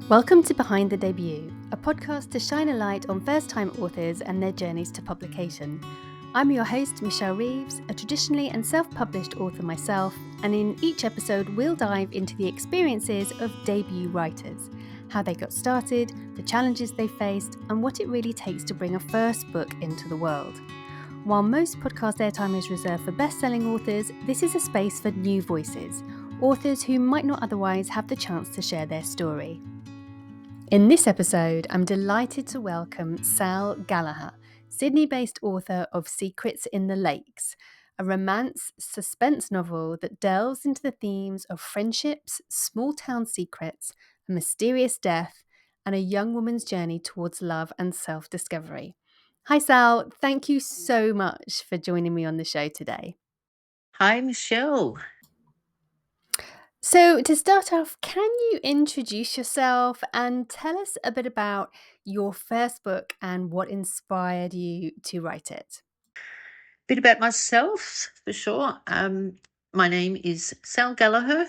Welcome to Behind the Debut, a podcast to shine a light on first-time authors and their journeys to publication. I'm your host, Michelle Reeves, a traditionally and self-published author myself, and in each episode we'll dive into the experiences of debut writers, how they got started, the challenges they faced, and what it really takes to bring a first book into the world. While most podcast airtime is reserved for best-selling authors, this is a space for new voices, authors who might not otherwise have the chance to share their story. In this episode, I'm delighted to welcome Sal Gallahar, Sydney-based author of Secrets in the Lakes, a romance suspense novel that delves into the themes of friendships, small-town secrets, a mysterious death, and a young woman's journey towards love and self-discovery. Hi Sal, thank you so much for joining me on the show today. Hi, Michelle. So, to start off, can you introduce yourself and tell us a bit about your first book and what inspired you to write it? Bit about myself, for sure. My name is Sal Gallahar,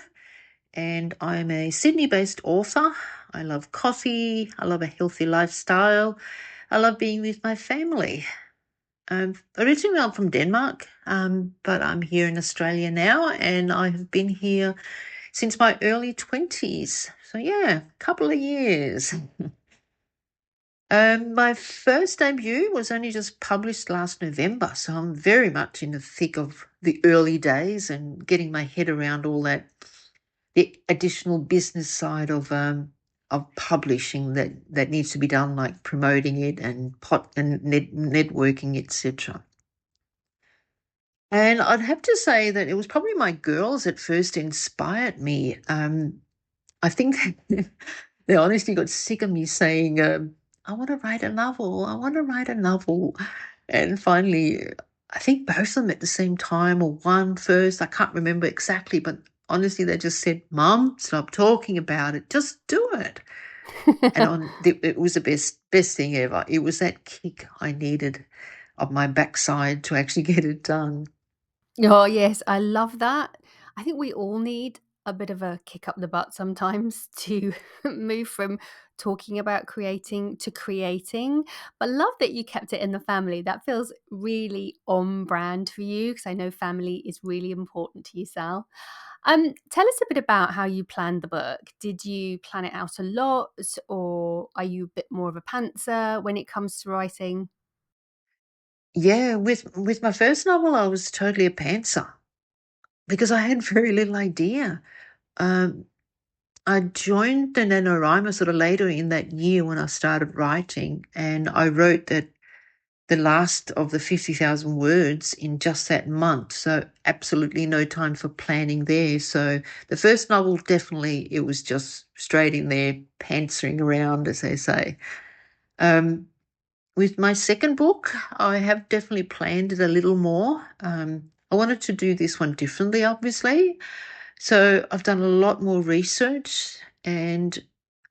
and I'm a Sydney-based author. I love coffee. I love a healthy lifestyle. I love being with my family. Originally, I'm from Denmark, but I'm here in Australia now, and I have been here since my early 20s. So, yeah, a couple of years. My first debut was only just published last November, so I'm very much in the thick of the early days and getting my head around all that, the additional business side of publishing that needs to be done, like promoting it and networking, etc. And I'd have to say that it was probably my girls that first inspired me. I think they honestly got sick of me saying, I want to write a novel. I want to write a novel. And finally, I think both of them at the same time, or one first, I can't remember exactly, but honestly, they just said, Mum, stop talking about it. Just do it. And it was the best thing ever. It was that kick I needed of my backside to actually get it done. Oh, yes, I love that. I think we all need a bit of a kick up the butt sometimes to move from talking about creating to creating. But love that you kept it in the family. That feels really on brand for you because I know family is really important to you, Sal. Tell us a bit about how you planned the book. Did you plan it out a lot, or are you a bit more of a pantser when it comes to writing? Yeah, with my first novel, I was totally a pantser because I had very little idea. Um, I joined the NaNoWriMo sort of later in that year when I started writing, and I wrote the last of the 50,000 words in just that month. So absolutely no time for planning there. So the first novel, definitely, it was just straight in there, pantsering around, as they say. Um, with my second book, I have definitely planned it a little more. I wanted to do this one differently, obviously. So I've done a lot more research, and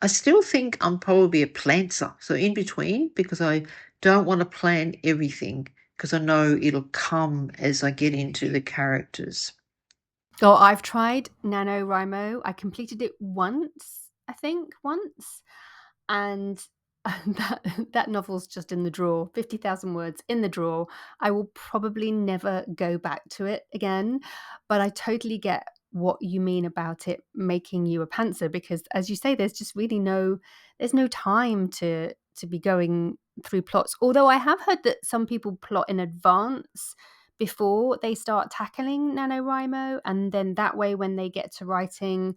I still think I'm probably a planter. So in between, because I don't want to plan everything because I know it'll come as I get into the characters. Oh, I've tried NaNoWriMo. I completed it once, I think, once. And that novel's just in the drawer, 50,000 words in the drawer. I will probably never go back to it again, but I totally get what you mean about it making you a pantser because as you say there's just really there's no time to be going through plots. Although I have heard that some people plot in advance before they start tackling NaNoWriMo, and then that way when they get to writing,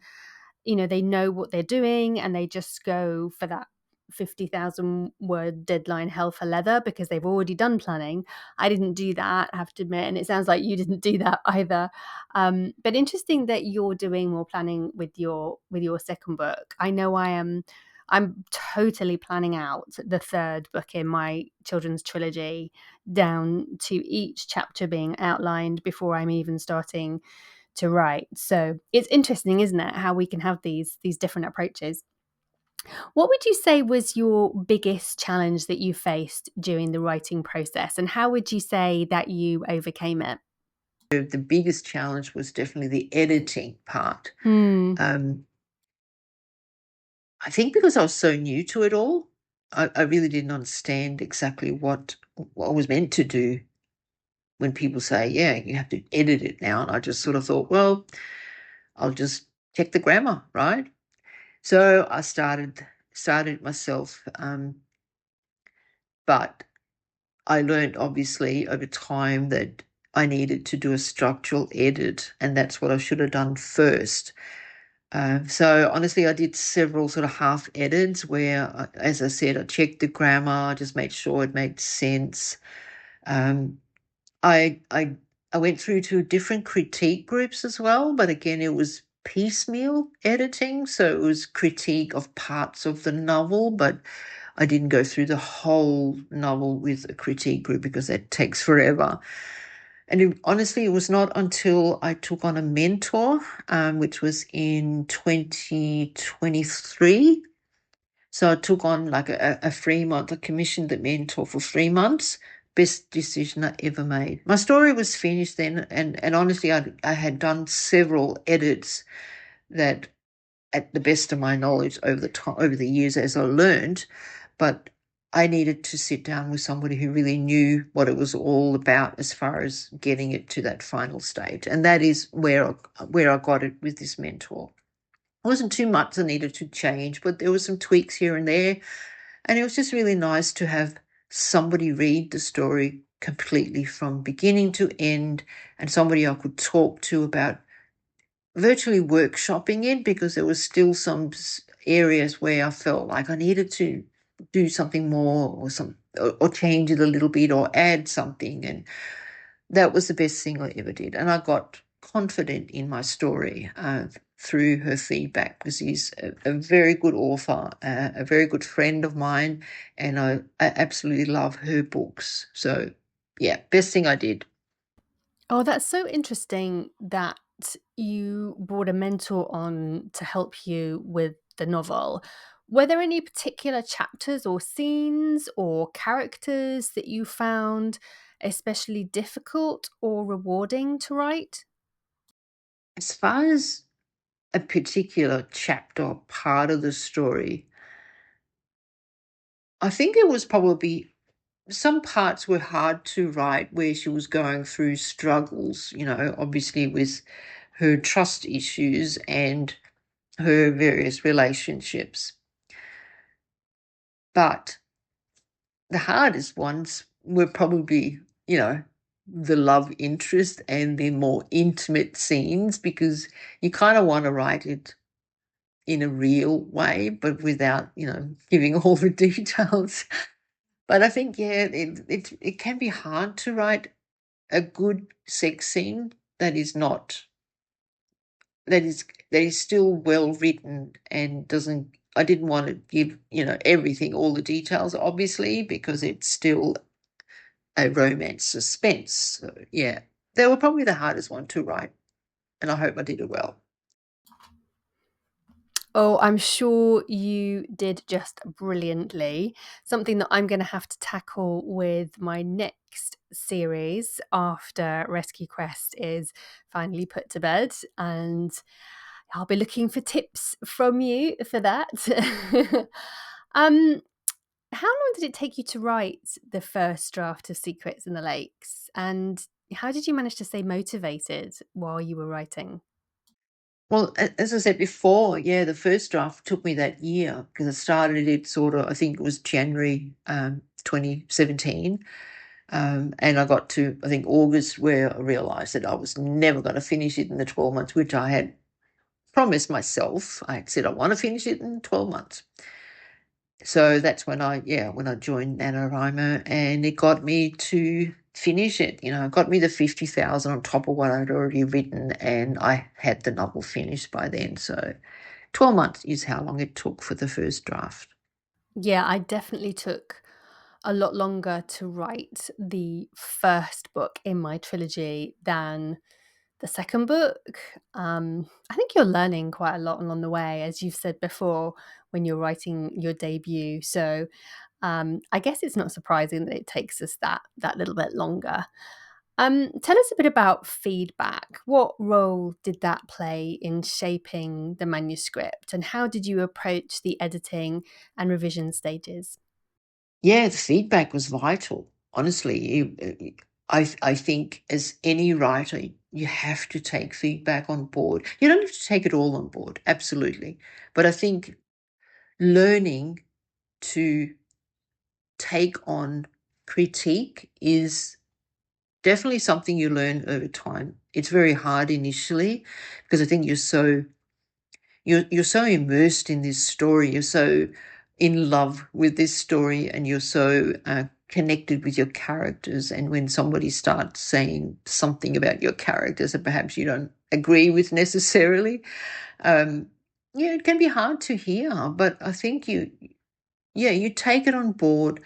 they know what they're doing and they just go for that 50,000 word deadline hell for leather because they've already done planning. I didn't do that, I have to admit, and it sounds like you didn't do that either. But interesting that you're doing more planning with your second book. I know I'm totally planning out the third book in my children's trilogy down to each chapter being outlined before I'm even starting to write. So it's interesting, isn't it, how we can have these different approaches. What would you say was your biggest challenge that you faced during the writing process, and how would you say that you overcame it? The biggest challenge was definitely the editing part. Hmm. Um, I think because I was so new to it all, I really didn't understand exactly what I was meant to do when people say, "Yeah, you have to edit it now." And I just sort of thought, "Well, I'll just check the grammar, right?" So I started myself, but I learned obviously over time that I needed to do a structural edit, and that's what I should have done first. So honestly, I did several sort of half edits where, as I said, I checked the grammar, just made sure it made sense. Um, I I I went through to different critique groups as well, but again, it was piecemeal editing, so it was critique of parts of the novel, but I didn't go through the whole novel with a critique group because that takes forever. And honestly, it was not until I took on a mentor, which was in 2023. So I took on like a 3 month, I commissioned the mentor for 3 months. Best decision I ever made. My story was finished then, and honestly, I had done several edits that, at the best of my knowledge, over the years as I learned, but I needed to sit down with somebody who really knew what it was all about as far as getting it to that final stage, and that is where I got it with this mentor. It wasn't too much I needed to change, but there were some tweaks here and there, and it was just really nice to have somebody read the story completely from beginning to end, and somebody I could talk to about virtually workshopping it, because there was still some areas where I felt like I needed to do something more, or change it a little bit or add something, and that was the best thing I ever did. And I got confident in my story through her feedback, because he's a very good author, a very good friend of mine, and I absolutely love her books. So yeah, best thing I did. Oh, that's so interesting that you brought a mentor on to help you with the novel. Were there any particular chapters or scenes or characters that you found especially difficult or rewarding to write? As far as a particular chapter or part of the story, I think it was probably some parts were hard to write where she was going through struggles, obviously with her trust issues and her various relationships. But the hardest ones were probably, the love interest and the more intimate scenes, because you kind of want to write it in a real way, but without, giving all the details. But I think, yeah, it can be hard to write a good sex scene that is that is still well written and doesn't. I didn't want to give, everything, all the details, obviously, because it's still a romance suspense. So yeah, they were probably the hardest one to write, and I hope I did it well. Oh, I'm sure you did just brilliantly. Something that I'm going to have to tackle with my next series after Rescue Quest is finally put to bed. And I'll be looking for tips from you for that. um, how long did it take you to write the first draft of Secrets in the Lakes? And how did you manage to stay motivated while you were writing? Well, as I said before, yeah, the first draft took me that year, because I started it sort of, I think it was January 2017. And I got to, I think, August, where I realised that I was never going to finish it in the 12 months, which I had promised myself. I had said I want to finish it in 12 months. So that's when I joined NaNoWriMo, and it got me to finish it. It got me the 50,000 on top of what I'd already written, and I had the novel finished by then. So 12 months is how long it took for the first draft. Yeah, I definitely took a lot longer to write the first book in my trilogy than the second book. I think you're learning quite a lot along the way, as you've said before, when you're writing your debut. So I guess it's not surprising that it takes us that little bit longer. Tell us a bit about feedback. What role did that play in shaping the manuscript, and how did you approach the editing and revision stages? Yeah, the feedback was vital. Honestly, I think as any writer, you have to take feedback on board. You don't have to take it all on board, absolutely. But I think learning to take on critique is definitely something you learn over time. It's very hard initially because I think you're so immersed in this story. You're so in love with this story, and you're so connected with your characters. And when somebody starts saying something about your characters that perhaps you don't agree with necessarily, um, yeah, it can be hard to hear. But I think yeah, you take it on board,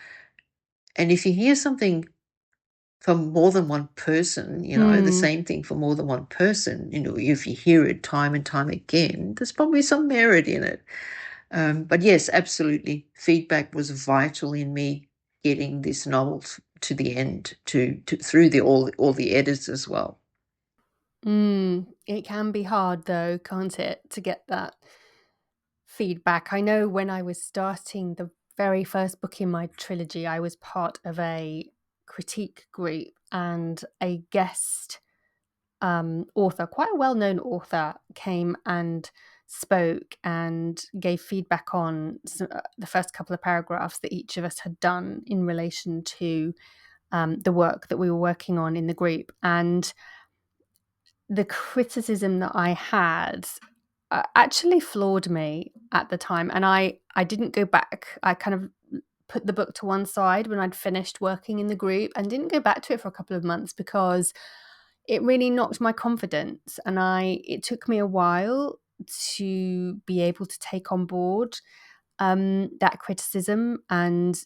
and if you hear something from more than one person, the Mm. same thing for more than one person, if you hear it time and time again, there's probably some merit in it. But yes, absolutely, feedback was vital in me getting this novel to the end, to through the all the edits as well. It can be hard though, can't it, to get that feedback. I know when I was starting the very first book in my trilogy, I was part of a critique group, and a guest author, quite a well-known author, came and spoke and gave feedback on the first couple of paragraphs that each of us had done in relation to the work that we were working on in the group. And the criticism that I had actually floored me at the time, and I didn't go back. I kind of put the book to one side when I'd finished working in the group and didn't go back to it for a couple of months because it really knocked my confidence, and it took me a while to be able to take on board that criticism, and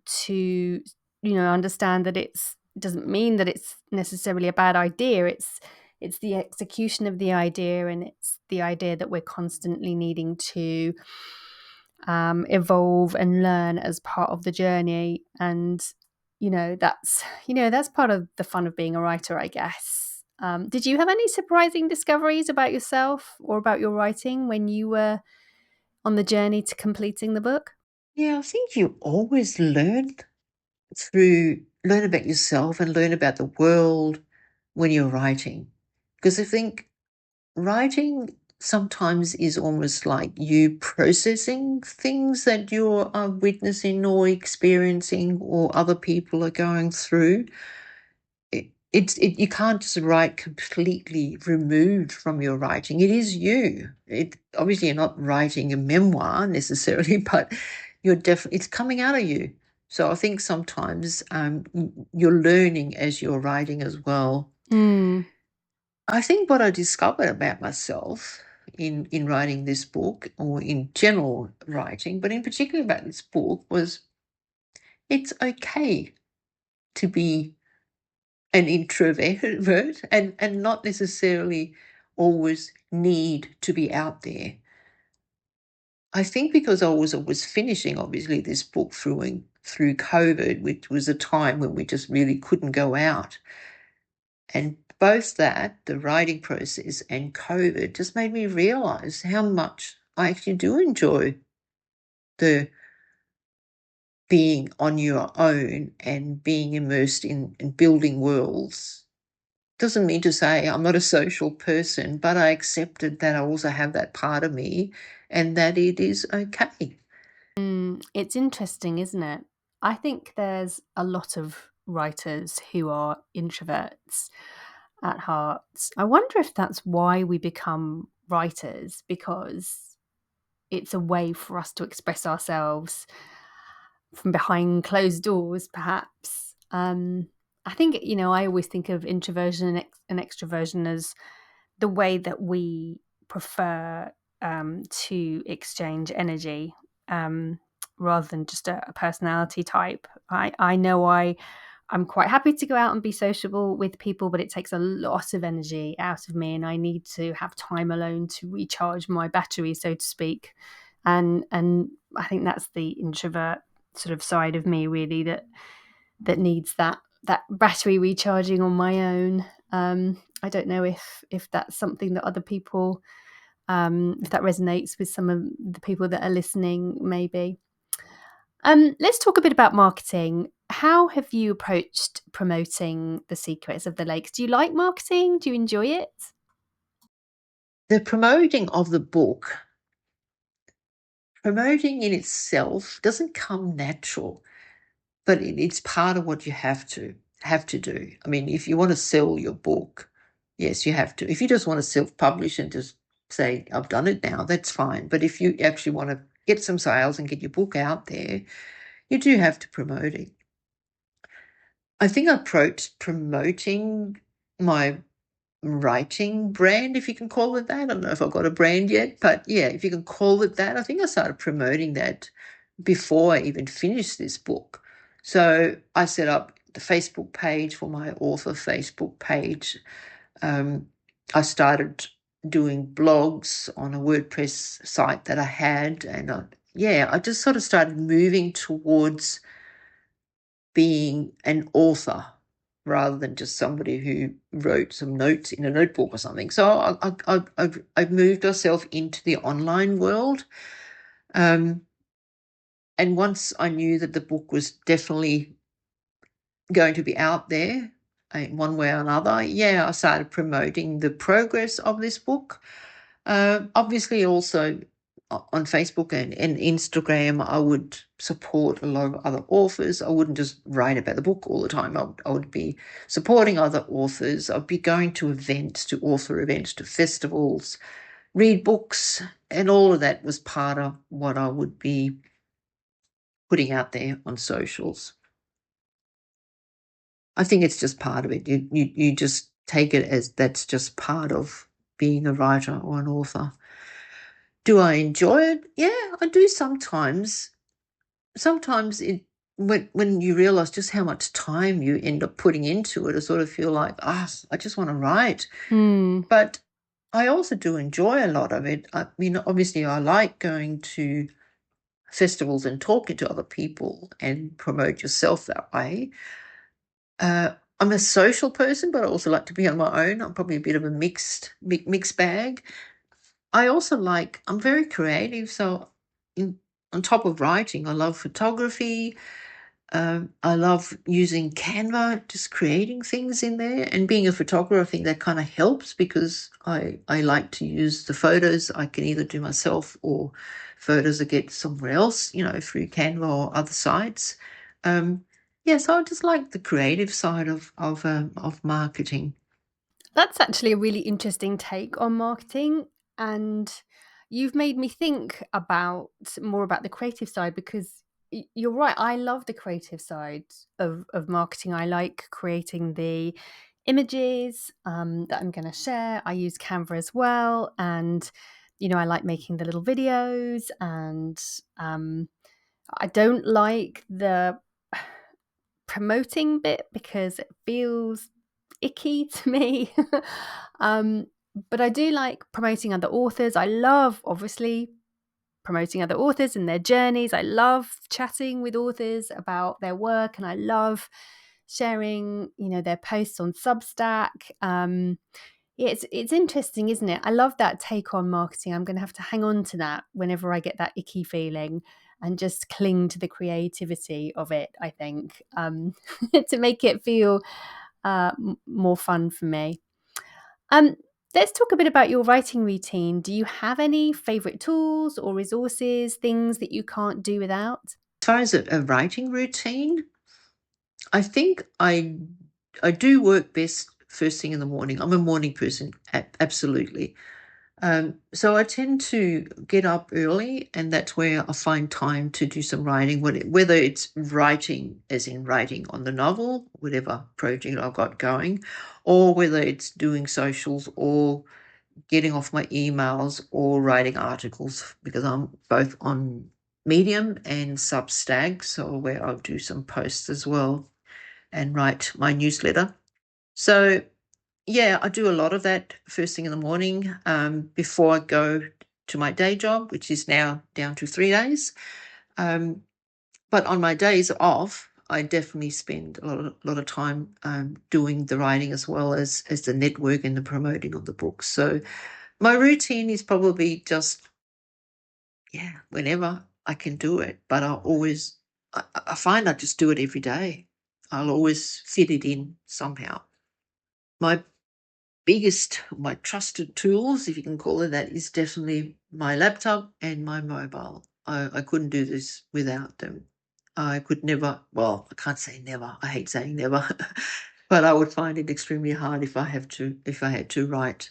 to understand that it doesn't mean that it's necessarily a bad idea. It's the execution of the idea, and it's the idea that we're constantly needing to evolve and learn as part of the journey. And that's part of the fun of being a writer, I guess. Did you have any surprising discoveries about yourself or about your writing when you were on the journey to completing the book? Yeah, I think you always learn about yourself and learn about the world when you're writing, because I think writing sometimes is almost like you processing things that you're witnessing or experiencing or other people are going through. You can't just write completely removed from your writing. It is you. It obviously you're not writing a memoir necessarily, but you're definitely it's coming out of you. So I think sometimes you're learning as you're writing as well. Mm. I think what I discovered about myself in writing this book, or in general writing, but in particular about this book, was it's okay to be an introvert and not necessarily always need to be out there. I think because I was finishing obviously this book through COVID, which was a time when we just really couldn't go out. And both that, the writing process, and COVID just made me realize how much I actually do enjoy the being on your own and being immersed in building worlds. Doesn't mean to say I'm not a social person, but I accepted that I also have that part of me and that it is okay. It's interesting, isn't it? I think there's a lot of writers who are introverts at heart. I wonder if that's why we become writers, because it's a way for us to express ourselves from behind closed doors, perhaps. I think, I always think of introversion and extroversion as the way that we prefer to exchange energy, um, rather than just a personality type. I know I'm quite happy to go out and be sociable with people, but it takes a lot of energy out of me, and I need to have time alone to recharge my battery, so to speak. And I think that's the introvert sort of side of me, really, that needs that that battery recharging on my own. I don't know if that's something that other people, if that resonates with some of the people that are listening, maybe. Let's talk a bit about marketing. How have you approached promoting The Secrets of the Lakes? Do you like marketing? Do you enjoy it? The promoting of the book, promoting in itself doesn't come natural, but it's part of what you have to do. I mean, if you want to sell your book, yes, you have to. If you just want to self-publish and just say, I've done it now, that's fine. But if you actually want to get some sales and get your book out there, you do have to promote it. I think I approached promoting my writing brand, if you can call it that. I don't know if I've got a brand yet, but yeah, if you can call it that, I think I started promoting that before I even finished this book. So I set up the Facebook page for my author Facebook page. I started doing blogs on a WordPress site that I had, and I just sort of started moving towards being an author rather than just somebody who wrote some notes in a notebook or something. So I've moved myself into the online world. And once I knew that the book was definitely going to be out there in one way or another, yeah, I started promoting the progress of this book. Obviously, also on Facebook and Instagram, I would support a lot of other authors. I wouldn't just write about the book all the time. I would be supporting other authors. I'd be going to events, to author events, to festivals, read books, and all of that was part of what I would be putting out there on socials. I think it's just part of it. You just take it as that's just part of being a writer or an author. Do I enjoy it? Yeah, I do sometimes. Sometimes when you realize just how much time you end up putting into it, I sort of feel like, I just want to write. Hmm. But I also do enjoy a lot of it. I mean, obviously, I like going to festivals and talking to other people and promote yourself that way. I'm a social person, but I also like to be on my own. I'm probably a bit of a mixed bag. I also I'm very creative, so on top of writing, I love photography. I love using Canva, just creating things in there. And being a photographer, I think that kind of helps because I like to use the photos I can either do myself or photos I get somewhere else, through Canva or other sites. Um, yeah, so I just like the creative side of marketing. That's actually a really interesting take on marketing. And you've made me think about more about the creative side because you're right. I love the creative side of marketing. I like creating the images that I'm going to share. I use Canva as well. And, I like making the little videos. And I don't like the promoting bit because it feels icky to me. um, but I do like promoting other authors. I love, obviously, promoting other authors and their journeys. I love chatting with authors about their work, and I love sharing, their posts on Substack. Yeah, it's interesting, isn't it? I love that take on marketing. I'm going to have to hang on to that whenever I get that icky feeling and just cling to the creativity of it, I think, to make it feel more fun for me. Um, let's talk a bit about your writing routine. Do you have any favorite tools or resources, things that you can't do without? As far as a writing routine, I think I do work best first thing in the morning. I'm a morning person, absolutely. So I tend to get up early, and that's where I find time to do some writing, whether it's writing, as in writing on the novel, whatever project I've got going, or whether it's doing socials or getting off my emails or writing articles, because I'm both on Medium and Substack, so where I'll do some posts as well and write my newsletter. So yeah, I do a lot of that first thing in the morning before I go to my day job, which is now down to 3 days. But on my days off, I definitely spend a lot of time doing the writing as well as the network and the promoting of the book. So my routine is probably just, yeah, whenever I can do it, but I find I just do it every day. I'll always fit it in somehow. My my trusted tools, if you can call it that, is definitely my laptop and my mobile. I couldn't do this without them. I could never, well, I can't say never. I hate saying never, but I would find it extremely hard if I had to write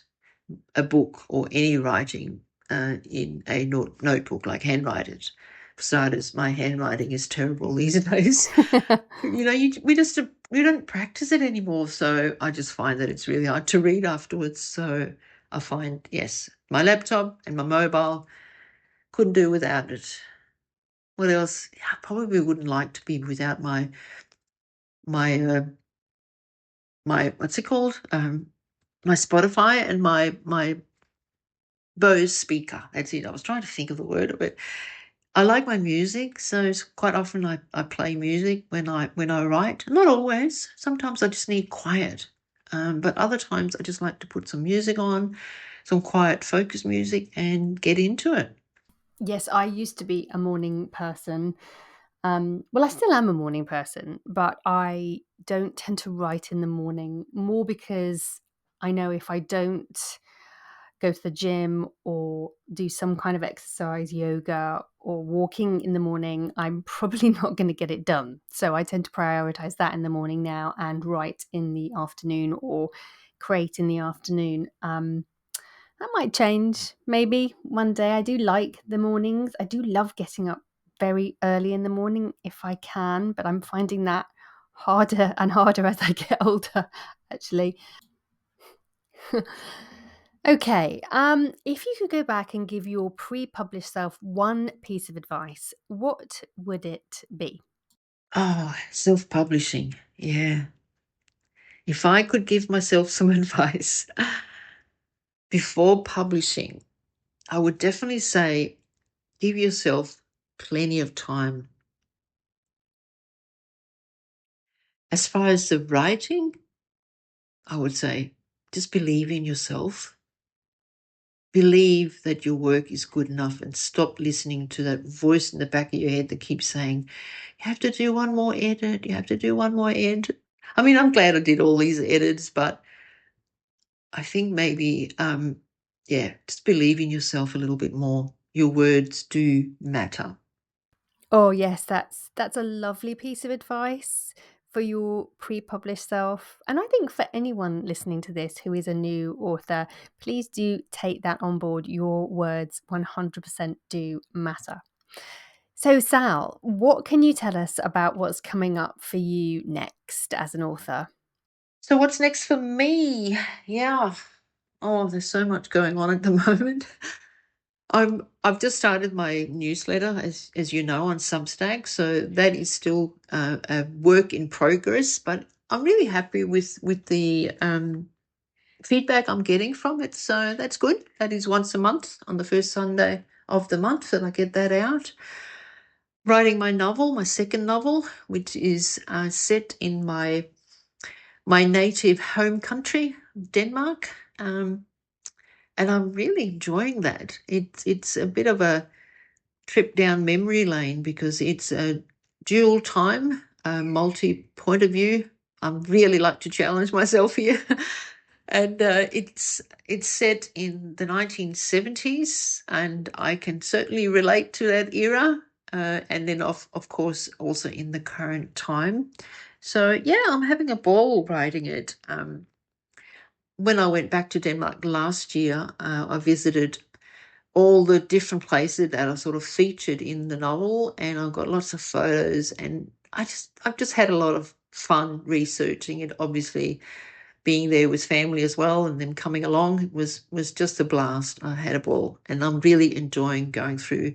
a book or any writing in a notebook, like handwrite it. For starters, my handwriting is terrible these days. We don't practice it anymore, so I just find that it's really hard to read afterwards. So I find, yes, my laptop and my mobile, couldn't do without it. What else? Yeah, I probably wouldn't like to be without my my what's it called? My Spotify and my Bose speaker. That's it. I was trying to think of the word of it. I like my music, so quite often I play music when I write. Not always. Sometimes I just need quiet. But other times I just like to put some music on, some quiet focus music, and get into it. Yes, I used to be a morning person. Well, I still am a morning person, but I don't tend to write in the morning more because I know if I don't go to the gym or do some kind of exercise, yoga, or walking in the morning, I'm probably not going to get it done. So I tend to prioritize that in the morning now and write in the afternoon or create in the afternoon. That might change maybe one day. I do like the mornings. I do love getting up very early in the morning if I can, but I'm finding that harder and harder as I get older, actually. Okay, if you could go back and give your pre-published self one piece of advice, what would it be? Oh, self-publishing. Yeah. If I could give myself some advice before publishing, I would definitely say give yourself plenty of time. As far as the writing, I would say just believe in yourself. Believe that your work is good enough and stop listening to that voice in the back of your head that keeps saying, you have to do one more edit, you have to do one more edit. I mean, I'm glad I did all these edits, but I think maybe, yeah, just believe in yourself a little bit more. Your words do matter. Oh yes, that's a lovely piece of advice for your pre-published self. And I think for anyone listening to this who is a new author, please do take that on board. Your words 100% do matter. So Sal, what can you tell us about what's coming up for you next as an author? So, what's next for me? Yeah. Oh, there's so much going on at the moment. I've just started my newsletter, as you know, on Substack, so that is still a work in progress. But I'm really happy with the feedback I'm getting from it, so that's good. That is once a month on the first Sunday of the month that I get that out. Writing my novel, my second novel, which is set in my native home country, Denmark. And I'm really enjoying that. It's a bit of a trip down memory lane because it's a dual time, a multi point of view. I really like to challenge myself here, and it's set in the 1970s, and I can certainly relate to that era. And then of course also in the current time. So yeah, I'm having a ball writing it. When I went back to Denmark last year, I visited all the different places that are sort of featured in the novel, and I've got lots of photos, and I've just had a lot of fun researching it. Obviously, being there with family as well, and them coming along was just a blast. I had a ball, and I'm really enjoying going through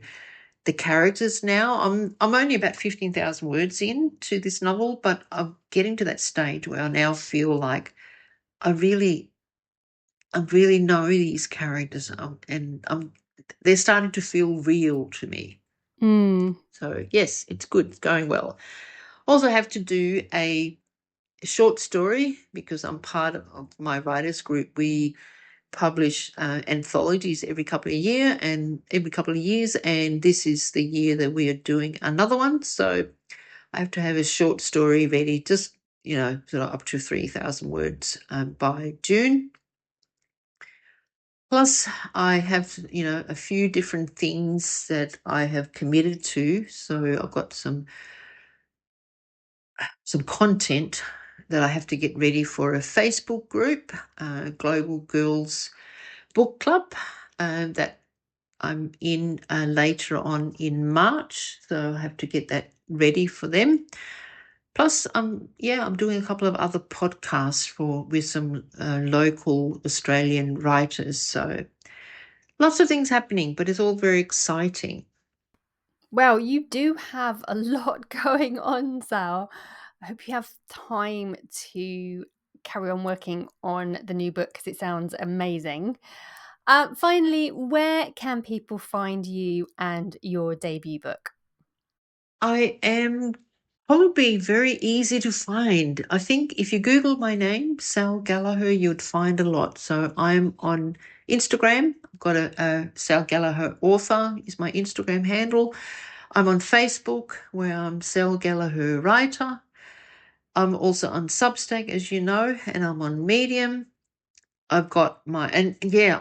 the characters now. I'm only about 15,000 words into this novel, but I'm getting to that stage where I now feel like I really I really know these characters, and they're starting to feel real to me. Mm. So yes, it's good. It's going well. Also have to do a short story because I'm part of my writers group. We publish anthologies every couple of years, and this is the year that we are doing another one. So I have to have a short story ready, just sort of up to 3,000 words by June. Plus, I have a few different things that I have committed to. So I've got some content that I have to get ready for a Facebook group, Global Girls Book Club, that I'm in later on in March. So I have to get that ready for them. Plus, I'm doing a couple of other podcasts with some local Australian writers. So lots of things happening, but it's all very exciting. Well, you do have a lot going on, Sal. I hope you have time to carry on working on the new book because it sounds amazing. Finally, where can people find you and your debut book? I am probably very easy to find. I think if you Google my name, Sal Gallahar, you'd find a lot. So I'm on Instagram. I've got a Sal Gallahar author is my Instagram handle. I'm on Facebook where I'm Sal Gallahar writer. I'm also on Substack, as you know, and I'm on Medium. I've got on there,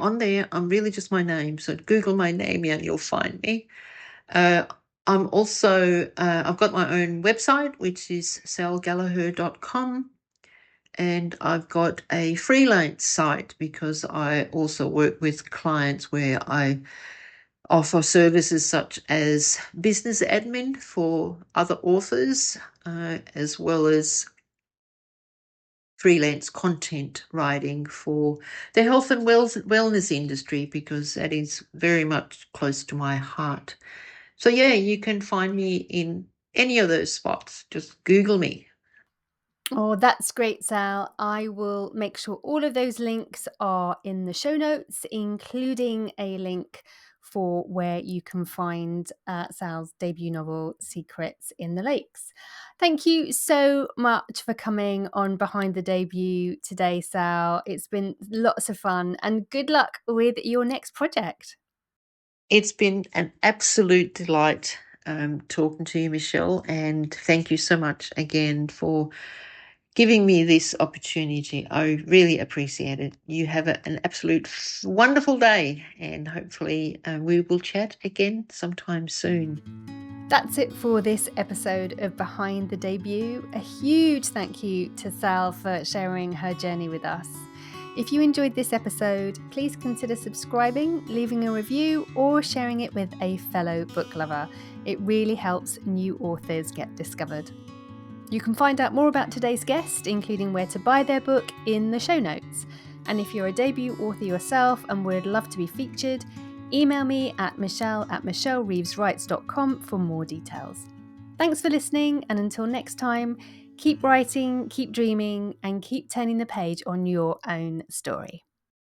I'm really just my name. So Google my name, yeah, and you'll find me. Uh, I've got my own website, which is salgallahar.com. And I've got a freelance site because I also work with clients where I offer services such as business admin for other authors, as well as freelance content writing for the health and wellness industry, because that is very much close to my heart. So, yeah, you can find me in any of those spots. Just Google me. Oh, that's great, Sal. I will make sure all of those links are in the show notes, including a link for where you can find Sal's debut novel, Secrets in the Lakes. Thank you so much for coming on Behind the Debut today, Sal. It's been lots of fun and good luck with your next project. It's been an absolute delight talking to you, Michelle, and thank you so much again for giving me this opportunity. I really appreciate it. You have an absolute wonderful day, and hopefully we will chat again sometime soon. That's it for this episode of Behind the Debut. A huge thank you to Sal for sharing her journey with us. If you enjoyed this episode, please consider subscribing, leaving a review, or sharing it with a fellow book lover. It really helps new authors get discovered. You can find out more about today's guest, including where to buy their book, in the show notes. And if you're a debut author yourself and would love to be featured, email me at michelle@michellereeveswrites.com for more details. Thanks for listening, and until next time, keep writing, keep dreaming, and keep turning the page on your own story.